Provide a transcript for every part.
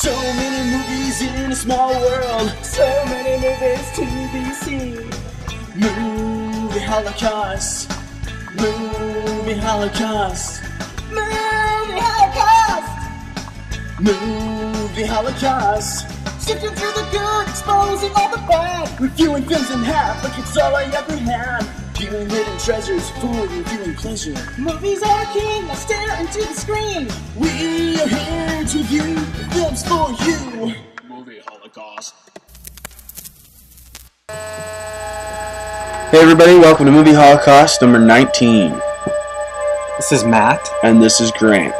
So many movies in a small world, so many movies to be seen. Movie Holocaust, Movie Holocaust, Movie Holocaust, Movie Holocaust. Sifting through the good, exposing all the bad, reviewing films in half like it's all I ever had. Viewing hidden treasures, food, reviewing pleasure. Movies are king, now stare into the screen. We are here to review films for you. Movie Holocaust. Hey everybody, welcome to Movie Holocaust number 19. This is Matt. And this is Grant.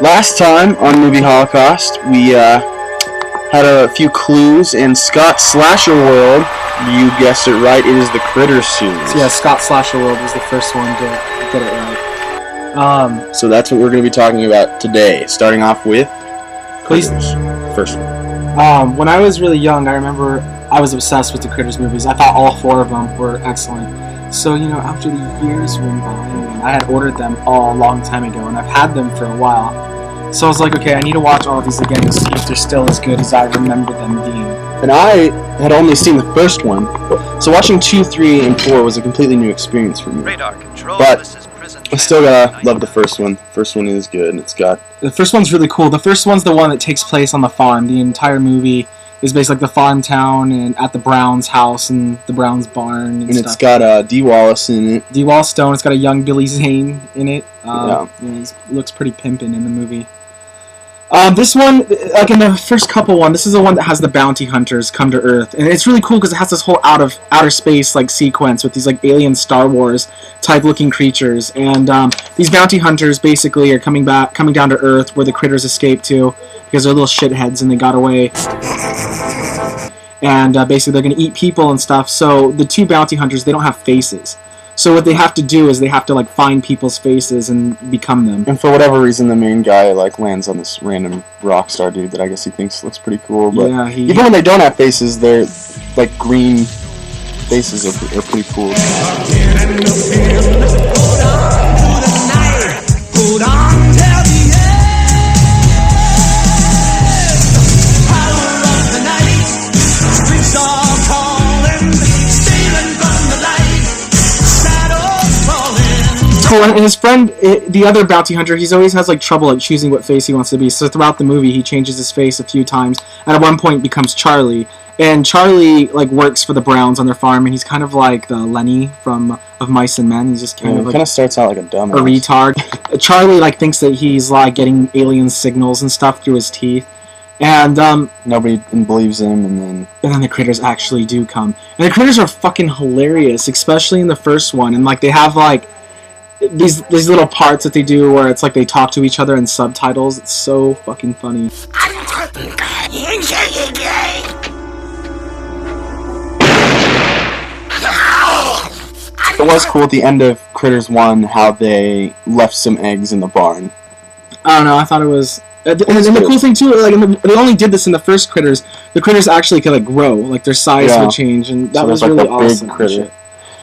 Last time on Movie Holocaust, we had a few clues in Scott Slasher World. You guessed it right, it is the Critters series. So yeah, Scott Slasher World was the first one to get it right. So that's what we're going to be talking about today, starting off with Please. Critters. First one. When I was really young, I remember I was obsessed with the Critters movies. I thought all four of them were excellent. So, after the years went by, and I had ordered them all a long time ago, and I've had them for a while. So I was like, okay, I need to watch all of these again to see if they're still as good as I remember them being. And I had only seen the first one, so watching 2, 3, and 4 was a completely new experience for me. Radar control, but this is prison I still love the first one. First one is good, and it's got... The first one's really cool. The first one's the one that takes place on the farm. The entire movie is based like the farm town and at the Browns' house and the Browns' barn and stuff. It's got Dee Wallace in it. Dee Wallace Stone. It's got a young Billy Zane in it. Yeah. It looks pretty pimpin' in the movie. This one, like in the first couple one, this is the one that has the bounty hunters come to Earth, and it's really cool because it has this whole outer space like sequence with these like alien Star Wars type looking creatures, and these bounty hunters basically are coming down to Earth where the critters escaped to because they're little shitheads and they got away, and basically they're gonna eat people and stuff. So the two bounty hunters, they don't have faces. So what they have to do is they have to like find people's faces and become them. And for whatever reason, the main guy like lands on this random rock star dude that I guess he thinks looks pretty cool. But yeah, even when they don't have faces, they're like green faces are pretty cool. Cool. And his friend, the other bounty hunter, he always has like trouble like choosing what face he wants to be. So throughout the movie, he changes his face a few times, and at one point becomes Charlie. And Charlie like works for the Browns on their farm, and he's kind of like the Lenny from Of Mice and Men. He's just kind of starts out like a dumbass, a retard. Charlie like thinks that he's like getting alien signals and stuff through his teeth, and nobody believes him, and then the critters actually do come, and the critters are fucking hilarious, especially in the first one, and like they have like these little parts that they do where it's like they talk to each other in subtitles. It's so fucking funny. It was cool at the end of Critters 1 how they left some eggs in the barn. I don't know, I thought it was... And the cool thing too, like they only did this in the first Critters. The critters actually could like grow, like their size would change, and that was really awesome.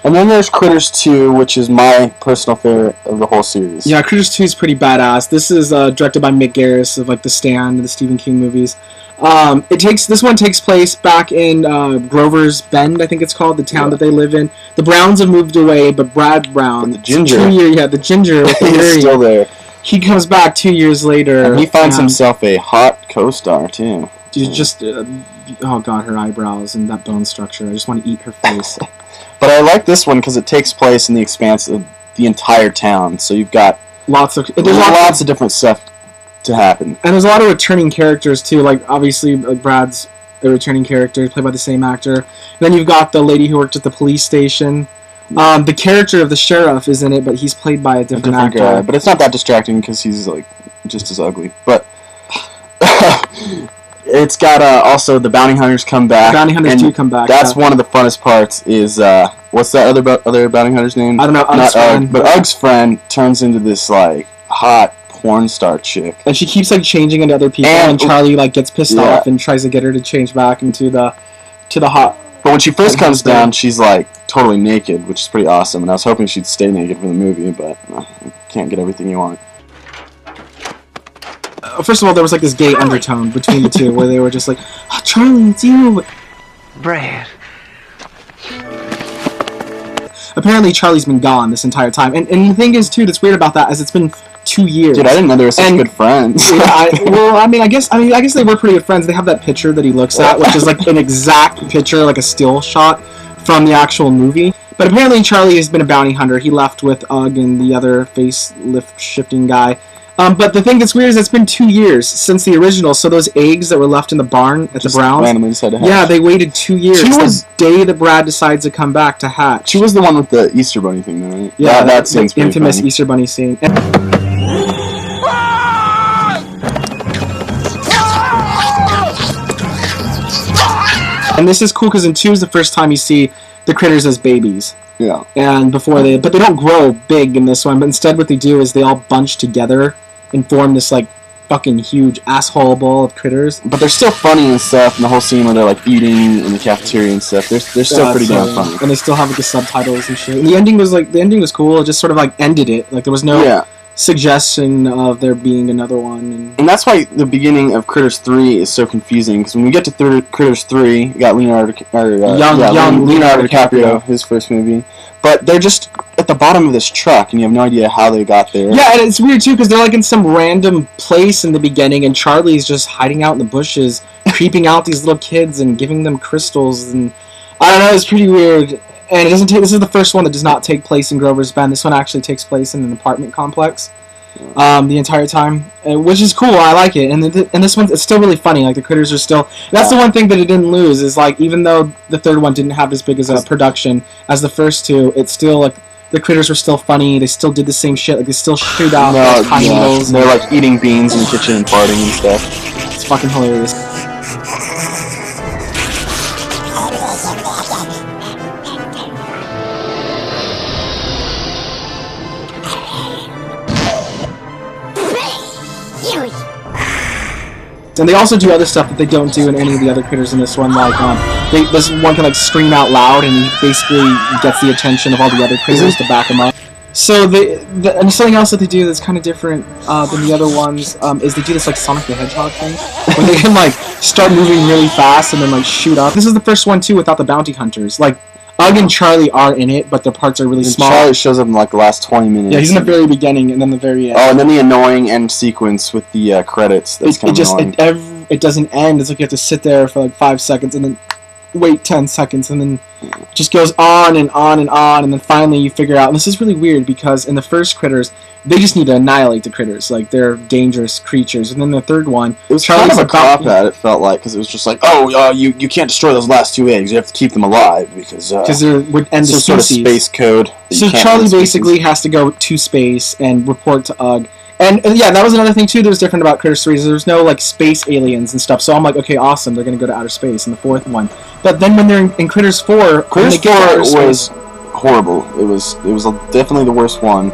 And then there's Critters 2, which is my personal favorite of the whole series. Yeah, Critters 2 is pretty badass. This is directed by Mick Garris of like The Stand, the Stephen King movies. This one takes place back in Grover's Bend, I think it's called, the town that they live in. The Browns have moved away, but Brad Brown, the ginger, the ginger, he's still there. He comes back 2 years later, and he finds himself a hot co-star too. Dude, just oh god, her eyebrows and that bone structure. I just want to eat her face. But I like this one because it takes place in the expanse of the entire town. So you've got lots of different stuff to happen. And there's a lot of returning characters too. Like obviously, like Brad's a returning character played by the same actor. And then you've got the lady who worked at the police station. The character of the sheriff is in it, but he's played by a different actor. Guy. But it's not that distracting because he's like just as ugly. But it's got also the bounty hunters come back. The bounty hunters do come back. That's one of the funnest parts. Is what's that other bounty hunter's name? I don't know. Not Ugg, but Ugg's friend turns into this like hot porn star chick, and she keeps like changing into other people. And Charlie like gets pissed off and tries to get her to change back into the hot. But when she first comes down, she's like totally naked, which is pretty awesome. And I was hoping she'd stay naked for the movie, but you can't get everything you want. first of all, there was like this gay undertone between the two, where they were just like, oh, Charlie, it's you. Brad. Apparently, Charlie's been gone this entire time, and the thing is too that's weird about that is it's been 2 years. Dude, I didn't know they were such good friends. Yeah, I guess they were pretty good friends. They have that picture that he looks at, which is like an exact picture, like a still shot from the actual movie. But apparently, Charlie has been a bounty hunter. He left with Ugg and the other facelift shifting guy. But the thing that's weird is it's been 2 years since the original, so those eggs that were left in the barn at the Browns, randomly decided to hatch. yeah, they waited 2 years. She was the day that Brad decides to come back to hatch. She was the one with the Easter Bunny thing, though, right? Yeah, that scene's the infamous funny. Easter Bunny scene. And this is cool because in 2 is the first time you see the critters as babies. Yeah. And but they don't grow big in this one, but instead what they do is they all bunch together and form this like fucking huge asshole ball of critters. But they're still funny and stuff, and the whole scene where they're like eating in the cafeteria and stuff, they're still pretty damn funny. And they still have like the subtitles and shit. And the ending was cool. It just sort of like ended it. Like there was no suggestion of there being another one. And that's why the beginning of Critters 3 is so confusing, because when we get to Critters 3, you got Leonardo DiCaprio, his first movie, but they're just at the bottom of this truck, and you have no idea how they got there. Yeah, and it's weird too, because they're like in some random place in the beginning, and Charlie's just hiding out in the bushes, creeping out these little kids and giving them crystals, and I don't know, it's pretty weird. And it doesn't take. This is the first one that does not take place in Grover's Bend. This one actually takes place in an apartment complex, the entire time, which is cool. I like it. And this one, it's still really funny. Like the critters are still. That's the one thing that it didn't lose is like even though the third one didn't have as big as a production as the first two, it's still like the critters were still funny. They still did the same shit. Like they still shoot out tiny needles. They're like eating beans in the kitchen and farting and stuff. It's fucking hilarious. And they also do other stuff that they don't do in any of the other critters in this one. Like, this one can like scream out loud, and he basically gets the attention of all the other critters to back him up. So and something else that they do that's kind of different than the other ones is they do this like Sonic the Hedgehog thing, where they can like start moving really fast and then like shoot up. This is the first one too without the bounty hunters. Like Ugg and Charlie are in it, but their parts are really small. Charlie shows up in like the last 20 minutes. Yeah, he's in the very beginning and then the very end. Oh, and then the annoying end sequence with the credits. That's kind of annoying. It doesn't end. It's like you have to sit there for like 5 seconds and then wait 10 seconds and then it just goes on and on and on, and then finally you figure out. And this is really weird because in the first Critters, they just need to annihilate the critters. Like they're dangerous creatures. And then the third one, it was kind of a cop out. It felt like because it was just like, you can't destroy those last 2 eggs. You have to keep them alive because there would end the some sort of space code. So Charlie basically has to go to space and report to Ugg. And yeah, that was another thing too that was different about Critters 3. There was no like space aliens and stuff. So I'm like, okay, awesome. They're gonna go to outer space in the fourth one. But then when they're in Critters 4, Critters 4 was horrible. It was definitely the worst one.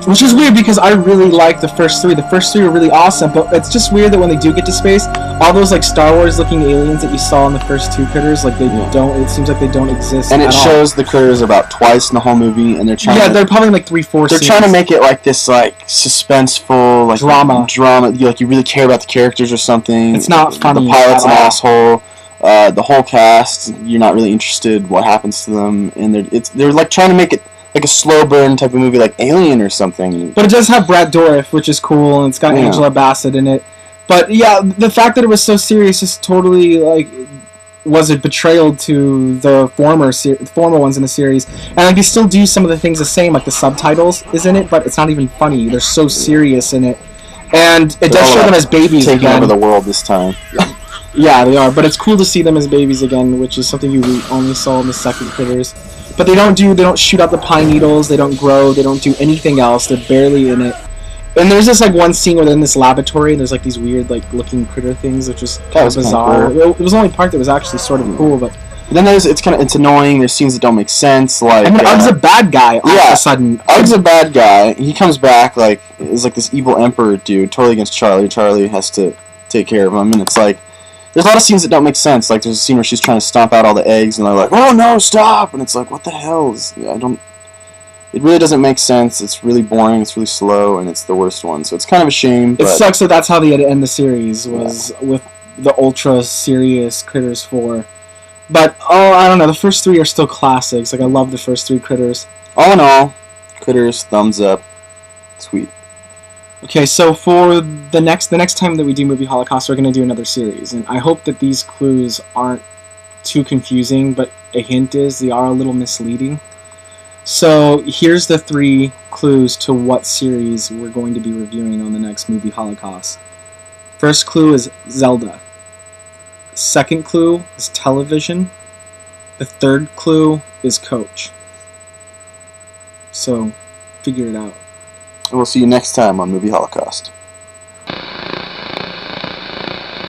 Which is weird because I really like the first 3. The first 3 were really awesome, but it's just weird that when they do get to space, all those like Star Wars looking aliens that you saw in the first 2 Critters, like they don't. It seems like they don't exist. And it shows the critters about twice in the whole movie, and they're trying. Yeah, they're probably like 3-4. They're trying to make it like this, like suspenseful, like drama. Like you really care about the characters or something. It's not funny. The pilot's an asshole. The whole cast, you're not really interested what happens to them, and they're like trying to make it like a slow burn type of movie, like Alien or something. But it does have Brad Dourif, which is cool, and it's got Angela Bassett in it. But yeah, the fact that it was so serious is totally like was a betrayal to the former ones in the series. And like they still do some of the things the same, like the subtitles is in it, but it's not even funny. They're so serious in it, and it does show them as babies taking again. over the world this time. Yeah, they are, but it's cool to see them as babies again, which is something you only saw in the second Critters. But they don't shoot out the pine needles, they don't grow, they don't do anything else, they're barely in it. And there's this like one scene where they're in this laboratory and there's like these weird like looking critter things, which was kind of bizarre. Cool. It was the only part that was actually sort of cool, but then it's annoying, there's scenes that don't make sense, like... And then Ugg's a bad guy all of a sudden. Ugg's a bad guy, he comes back like, is like this evil emperor dude, totally against Charlie. Charlie has to take care of him, and it's like, there's a lot of scenes that don't make sense. Like, there's a scene where she's trying to stomp out all the eggs, and they're like, "Oh no, stop!" And it's like, what the hell? it really doesn't make sense. It's really boring. It's really slow, and it's the worst one. So it's kind of a shame. It sucks that that's how they had to end the series, was with the ultra serious Critters 4. But, I don't know, the first 3 are still classics. Like, I love the first 3 Critters. All in all, Critters, thumbs up. Sweet. Okay, so for the next time that we do Movie Holocaust, we're going to do another series. And I hope that these clues aren't too confusing, but a hint is they are a little misleading. So here's the 3 clues to what series we're going to be reviewing on the next Movie Holocaust. First clue is Zelda. Second clue is television. The third clue is coach. So, figure it out. And we'll see you next time on Movie Holocaust.